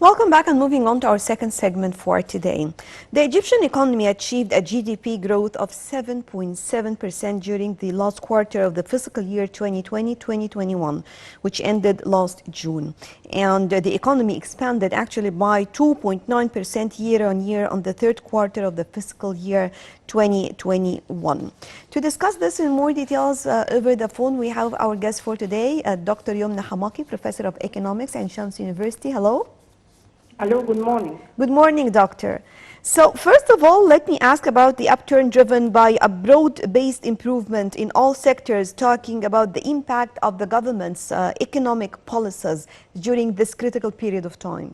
Welcome back and moving on to our second segment for today. The Egyptian economy achieved a GDP growth of 7.7% during the last quarter of the fiscal year 2020-2021, which ended last June. And the economy expanded actually by 2.9% year on year on the third quarter of the fiscal year 2021. To discuss this in more details over the phone, we have our guest for today, Dr. Youmn Hamaki, Professor of Economics at Shams University. Hello. Hello, good morning. Good morning, doctor. So first of all, let me ask about the upturn driven by a broad-based improvement in all sectors, talking about the impact of the government's economic policies during this critical period of time.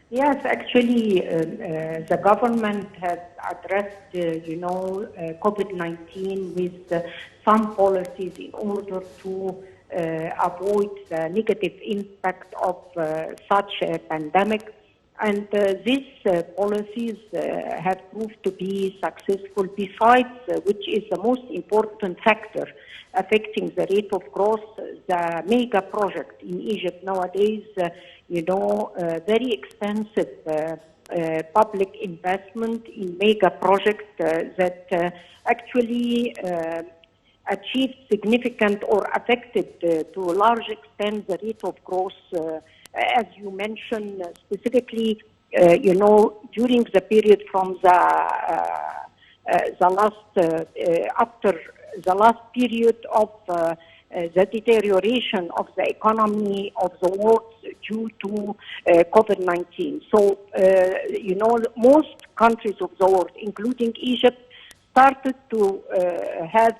Yes, actually, the government has addressed, COVID-19 with some policies in order to avoid the negative impact of such a pandemic. And these policies have proved to be successful, besides which is the most important factor affecting the rate of growth, the mega project in Egypt nowadays, very expensive public investment in mega projects that actually achieved significant or affected to a large extent the rate of growth, as you mentioned specifically, during the period from after the last period of the deterioration of the economy of the world due to COVID-19. So, most countries of the world, including Egypt, started to have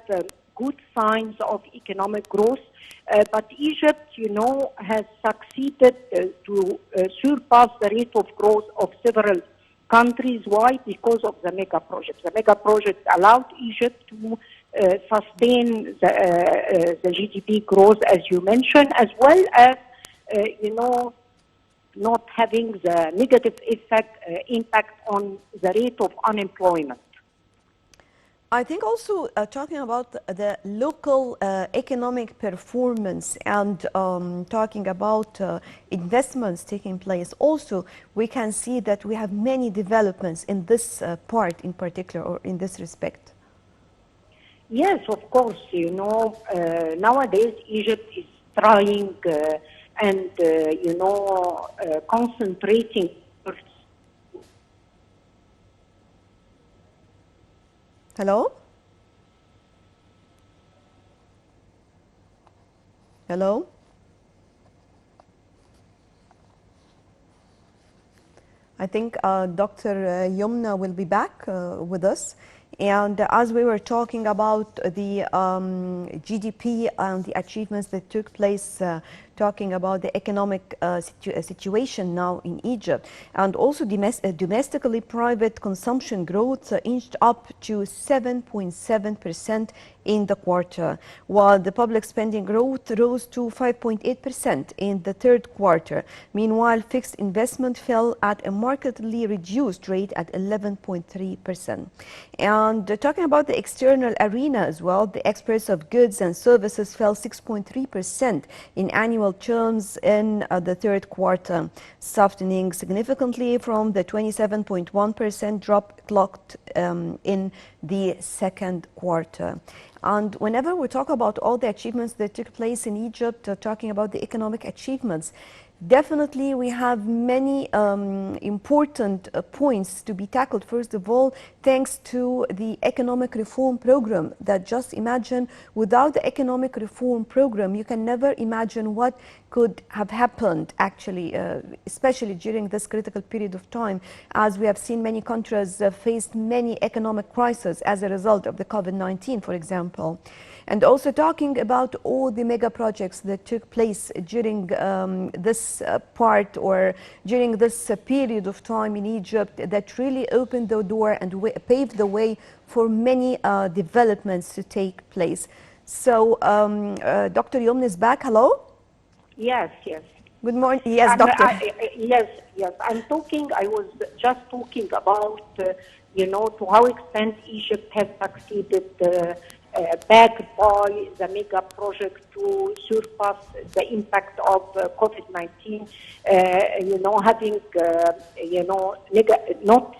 good signs of economic growth, but Egypt, has succeeded to surpass the rate of growth of several countries. Why? Because of the mega projects. The mega projects allowed Egypt to sustain the GDP growth, as you mentioned, as well as, not having the negative impact on the rate of unemployment. I think also talking about the local economic performance and talking about investments taking place, also we can see that we have many developments in this part in particular, or in this respect. Yes, of course. Nowadays Egypt is trying and concentrating. Hello? Hello? I think Dr. Youmn will be back with us. And as we were talking about the GDP and the achievements that took place, talking about the economic situation now in Egypt, and also domestically private consumption growth inched up to 7.7% in the quarter, while the public spending growth rose to 5.8% in the third quarter. Meanwhile, fixed investment fell at a markedly reduced rate at 11.3%. And talking about the external arena as well, the exports of goods and services fell 6.3% in annual terms in the third quarter, softening significantly from the 27.1% drop clocked in the second quarter. And whenever we talk about all the achievements that took place in Egypt, talking about the economic achievements, definitely we have many important points to be tackled. First of all, thanks to the economic reform program, that just imagine, without the economic reform program, you can never imagine what could have happened actually, especially during this critical period of time, as we have seen many countries faced many economic crises as a result of the COVID-19, for example. And also talking about all the mega projects that took place during this part, or during this period of time in Egypt, that really opened the door and paved the way for many developments to take place. So Dr. Youmn is back. Hello? Yes. Good morning. Yes, doctor. Yes. I was just talking about, to how extent Egypt has succeeded backed by the mega project to surpass the impact of COVID-19, having, not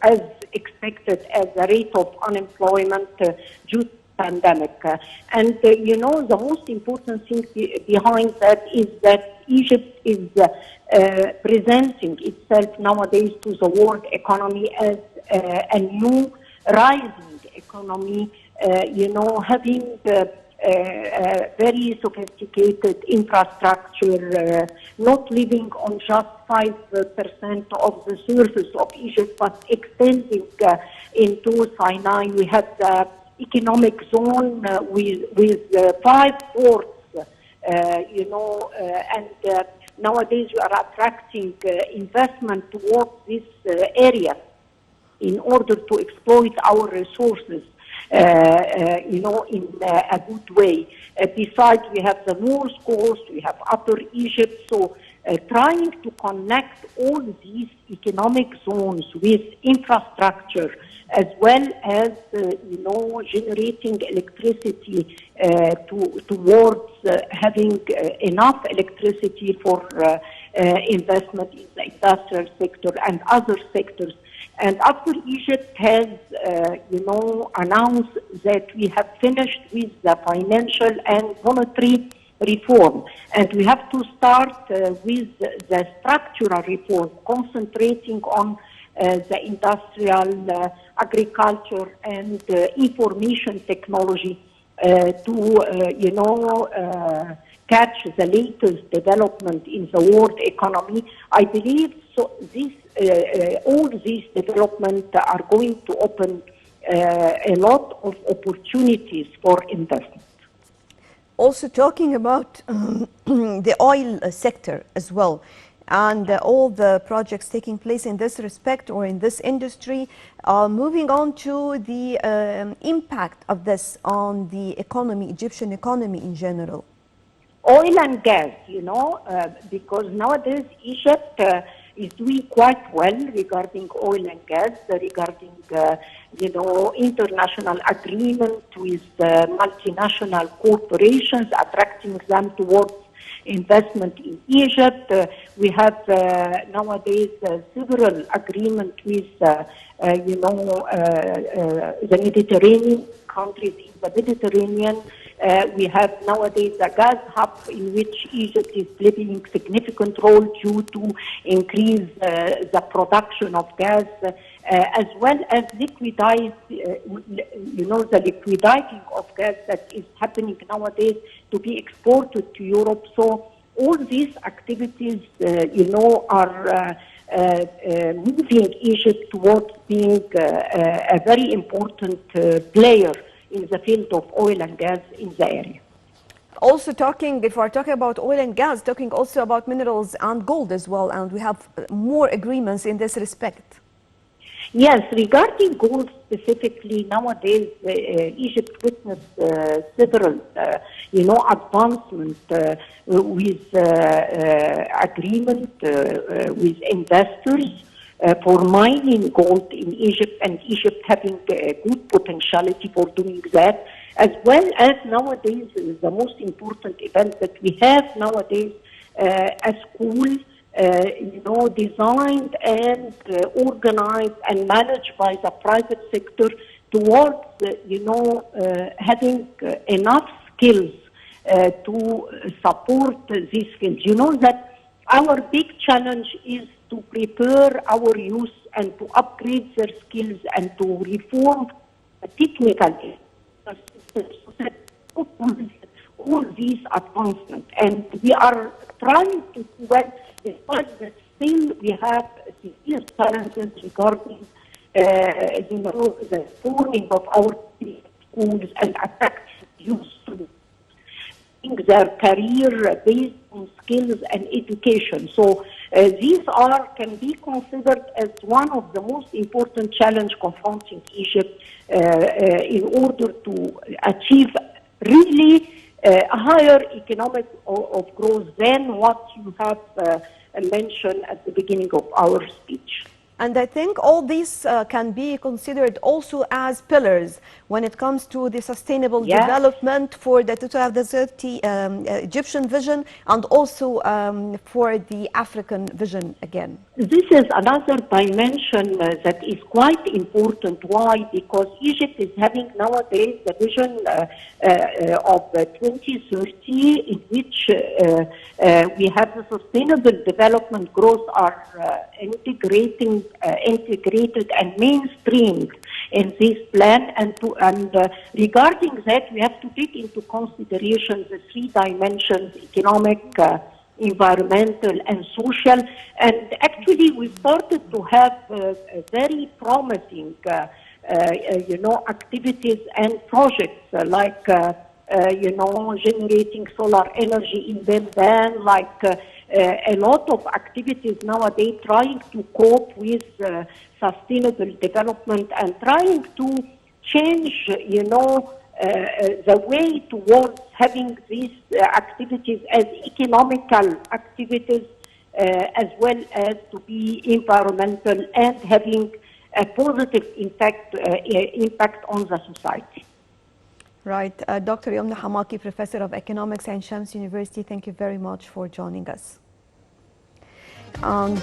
as expected as the rate of unemployment due to pandemic. The most important thing behind that is that Egypt is presenting itself nowadays to the world economy as a new rising economy, having very sophisticated infrastructure, not living on just 5% of the surface of Egypt, but extending into Sinai. We have the economic zone with 5 ports, and nowadays we are attracting investment towards this area in order to exploit our resources, in a good way. Besides, we have the North Coast, we have Upper Egypt, so trying to connect all these economic zones with infrastructure, as well as, generating electricity towards having enough electricity for investment in the industrial sector and other sectors. And after Egypt has, announced that we have finished with the financial and monetary reform, and we have to start with the structural reform, concentrating on the industrial, agriculture, and information technology to, catch the latest development in the world economy. I believe so. All these developments are going to open a lot of opportunities for investment. Also talking about the oil sector as well, and all the projects taking place in this respect or in this industry, moving on to the impact of this on the economy, Egyptian economy in general. Oil and gas, because nowadays Egypt is doing quite well regarding oil and gas, regarding, international agreement with multinational corporations, attracting them towards investment in Egypt. We have nowadays several agreements with, the Mediterranean countries in the Mediterranean. We have nowadays a gas hub in which Egypt is playing significant role due to increase the production of gas, as well as liquidize, the liquidating of gas that is happening nowadays to be exported to Europe. So all these activities, are moving Egypt towards being a very important player in the field of oil and gas in the area. Also if we're talking about oil and gas, talking also about minerals and gold as well, and we have more agreements in this respect. Yes, regarding gold specifically, nowadays Egypt witnessed several, advancements with agreement with investors for mining gold in Egypt, and Egypt having good potentiality for doing that, as well as nowadays the most important event that we have nowadays, a school, designed and organized and managed by the private sector towards, having enough skills to support these skills. You know that our big challenge is to prepare our youth and to upgrade their skills and to reform technically all these advancements. And we are trying to do that, despite that still we have severe challenges regarding, the forming of our schools and attracting youth to their career based on skills and education. So these can be considered as one of the most important challenges confronting Egypt in order to achieve really a higher economic of growth than what you have mentioned at the beginning of our speech. And I think all these can be considered also as pillars when it comes to the sustainable Yes. development for the 2030 Egyptian vision and also for the African vision again. This is another dimension that is quite important. Why? Because Egypt is having nowadays the vision of 2030, in which we have the sustainable development growth are integrated and mainstreamed in this plan. And regarding that, we have to take into consideration the three dimensions: economic, environmental and social, and actually we started to have very promising activities and projects like generating solar energy in Benban, like a lot of activities nowadays trying to cope with sustainable development and trying to change the way towards having these activities as economical activities as well as to be environmental and having a positive impact on the society. Right. Dr. Youmn Hamaki, Professor of Economics at Shams University, thank you very much for joining us. And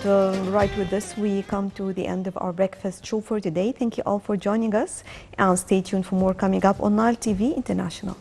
right with this, we come to the end of our breakfast show for today. Thank you all for joining us, and stay tuned for more coming up on Nile TV International.